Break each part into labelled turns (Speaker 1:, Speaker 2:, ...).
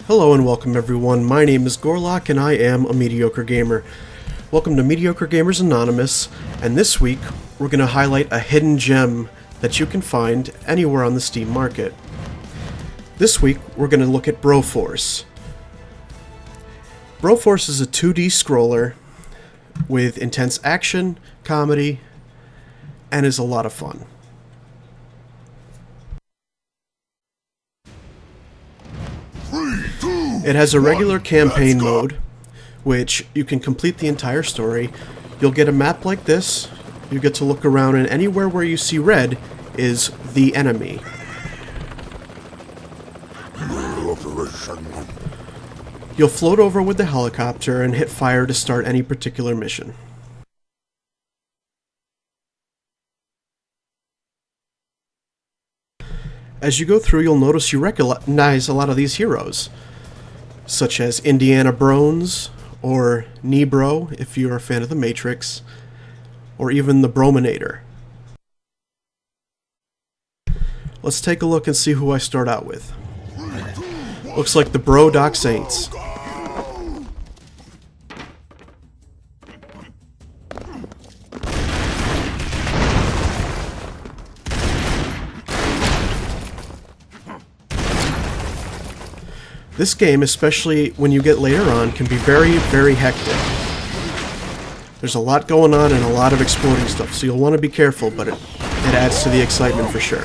Speaker 1: Hello and welcome everyone, my name is Gorlock and I am a Mediocre Gamer. Welcome to Mediocre Gamers Anonymous, and this week we're going to highlight a hidden gem that you can find anywhere on the Steam market. This week we're going to look at Broforce. Broforce is a 2D scroller with intense action, comedy, and is a lot of fun. It has a regular campaign mode, which you can complete the entire story. You'll get a map like this. You get to look around, and anywhere where you see red is the enemy. You'll float over with the helicopter and hit fire to start any particular mission. As you go through, you'll notice you recognize a lot of these heroes, such as Indiana Brones, or Nebro, if you're a fan of The Matrix, or even the Brominator. Let's take a look and see who I start out with. Looks like the Bro Doc Saints. This game, especially when you get later on, can be very, very hectic. There's a lot going on and a lot of exploding stuff, so you'll want to be careful, but it adds to the excitement for sure.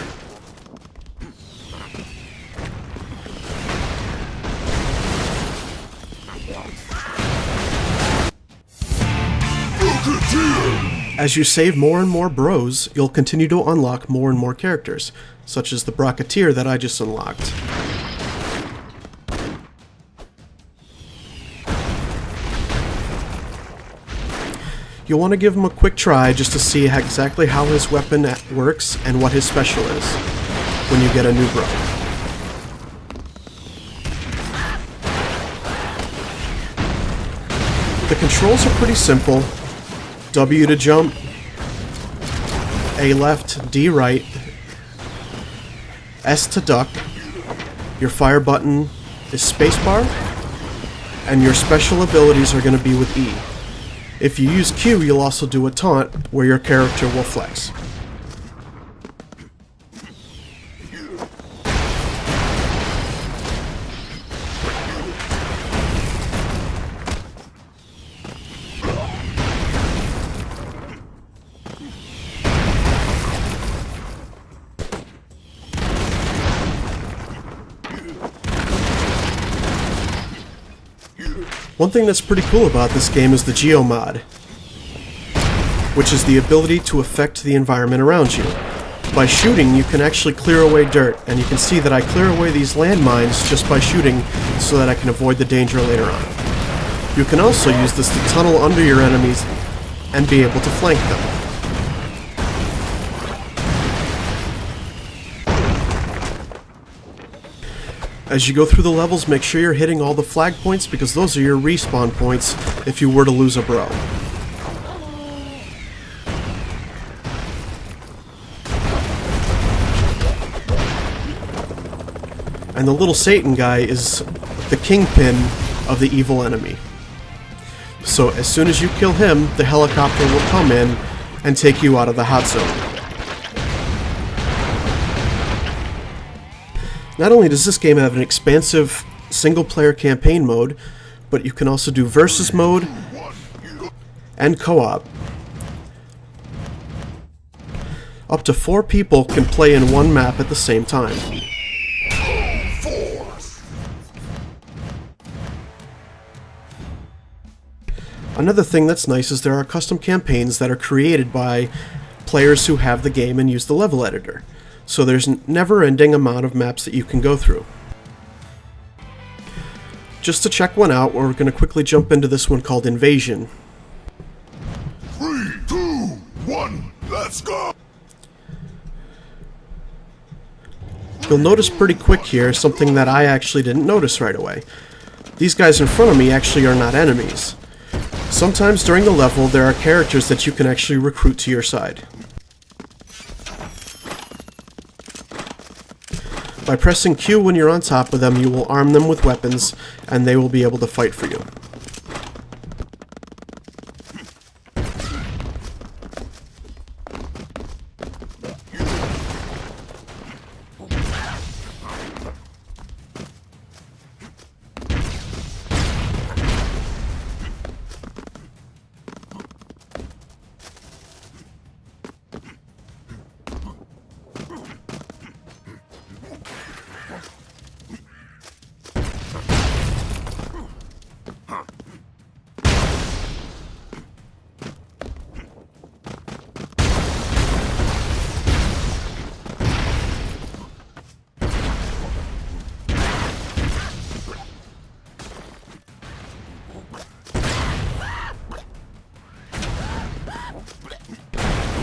Speaker 1: As you save more and more bros, you'll continue to unlock more and more characters, such as the Brocketeer that I just unlocked. You'll want to give him a quick try just to see exactly how his weapon works and what his special is when you get a new bro. The controls are pretty simple. W to jump, A left, D right, S to duck, your fire button is spacebar, and your special abilities are going to be with E. If you use Q, you'll also do a taunt where your character will flex. One thing that's pretty cool about this game is the Geomod, which is the ability to affect the environment around you. By shooting, you can actually clear away dirt, and you can see that I clear away these landmines just by shooting so that I can avoid the danger later on. You can also use this to tunnel under your enemies and be able to flank them. As you go through the levels, make sure you're hitting all the flag points because those are your respawn points if you were to lose a bro. And the little Satan guy is the kingpin of the evil enemy. So as soon as you kill him, the helicopter will come in and take you out of the hot zone. Not only does this game have an expansive single-player campaign mode, but you can also do versus mode and co-op. Up to 4 people can play in one map at the same time. Another thing that's nice is there are custom campaigns that are created by players who have the game and use the level editor. So there's a never-ending amount of maps that you can go through. Just to check one out, we're going to quickly jump into this one called Invasion.
Speaker 2: 3, 2, 1, let's go!
Speaker 1: You'll notice pretty quick here something that I actually didn't notice right away. These guys in front of me actually are not enemies. Sometimes during the level there are characters that you can actually recruit to your side. By pressing Q when you're on top of them, you will arm them with weapons, and they will be able to fight for you.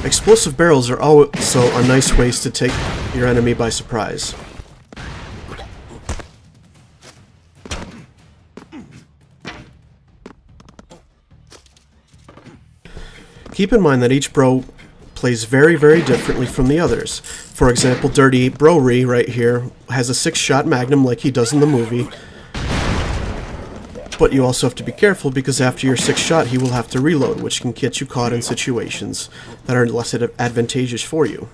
Speaker 1: Explosive barrels are also a nice ways to take your enemy by surprise. Keep in mind that each bro plays very, very differently from the others. For example, Dirty Brory right here has a 6-shot magnum like he does in the movie. But you also have to be careful because after your 6th shot he will have to reload, which can get you caught in situations that are less advantageous for you.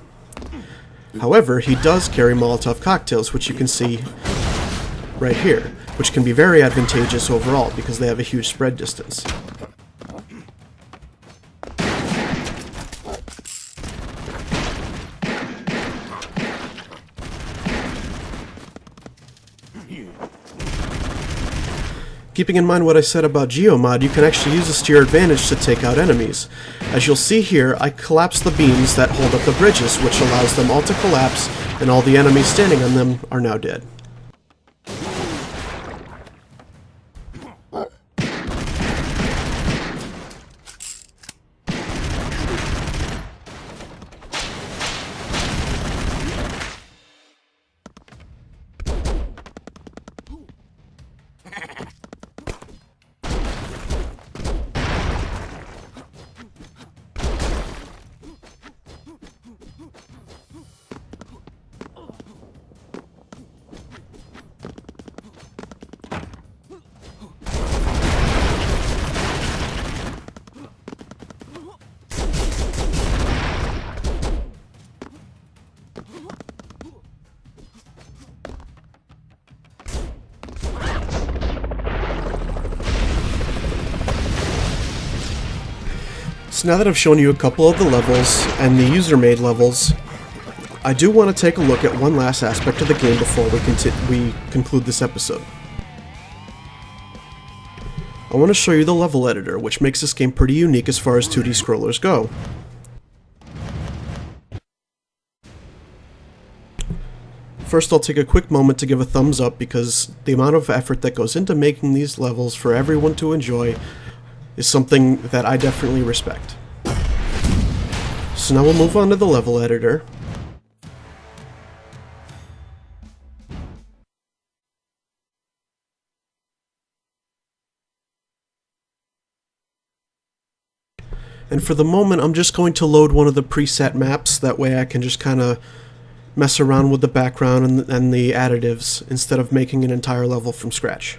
Speaker 1: However, he does carry Molotov cocktails, which you can see right here, which can be very advantageous overall because they have a huge spread distance. Keeping in mind what I said about Geomod, you can actually use this to your advantage to take out enemies. As you'll see here, I collapse the beams that hold up the bridges, which allows them all to collapse, and all the enemies standing on them are now dead. So now that I've shown you a couple of the levels and the user-made levels, I do want to take a look at one last aspect of the game before we conclude this episode. I want to show you the level editor, which makes this game pretty unique as far as 2D scrollers go. First, I'll take a quick moment to give a thumbs up because the amount of effort that goes into making these levels for everyone to enjoy is something that I definitely respect. So now we'll move on to the level editor. And for the moment, I'm just going to load one of the preset maps, that way I can just kind of mess around with the background and the additives instead of making an entire level from scratch.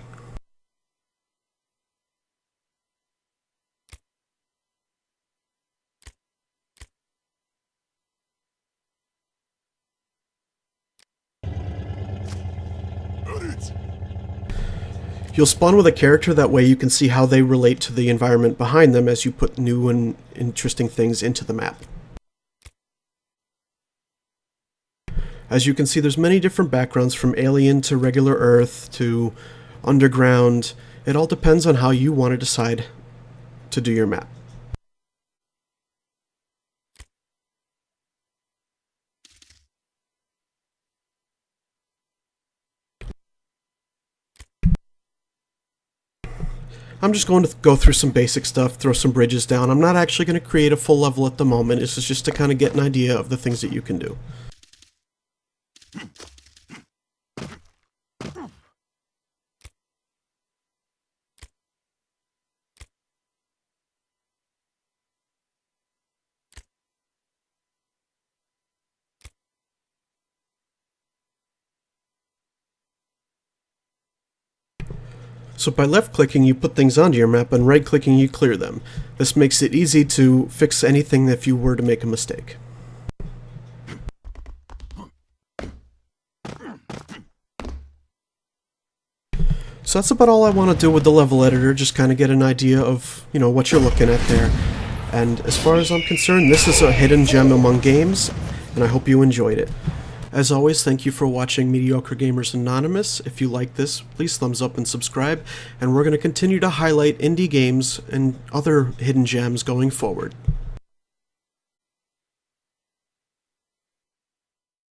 Speaker 1: You'll spawn with a character, that way you can see how they relate to the environment behind them as you put new and interesting things into the map. As you can see, there's many different backgrounds from alien to regular Earth to underground. It all depends on how you want to decide to do your map. I'm just going to go through some basic stuff, throw some bridges down. I'm not actually going to create a full level at the moment. This is just to kind of get an idea of the things that you can do. So by left-clicking, you put things onto your map, and right-clicking, you clear them. This makes it easy to fix anything if you were to make a mistake. So that's about all I want to do with the level editor, just kind of get an idea of, what you're looking at there. And as far as I'm concerned, this is a hidden gem among games, and I hope you enjoyed it. As always, thank you for watching Mediocre Gamers Anonymous. If you like this, please thumbs up and subscribe, and we're going to continue to highlight indie games and other hidden gems going forward.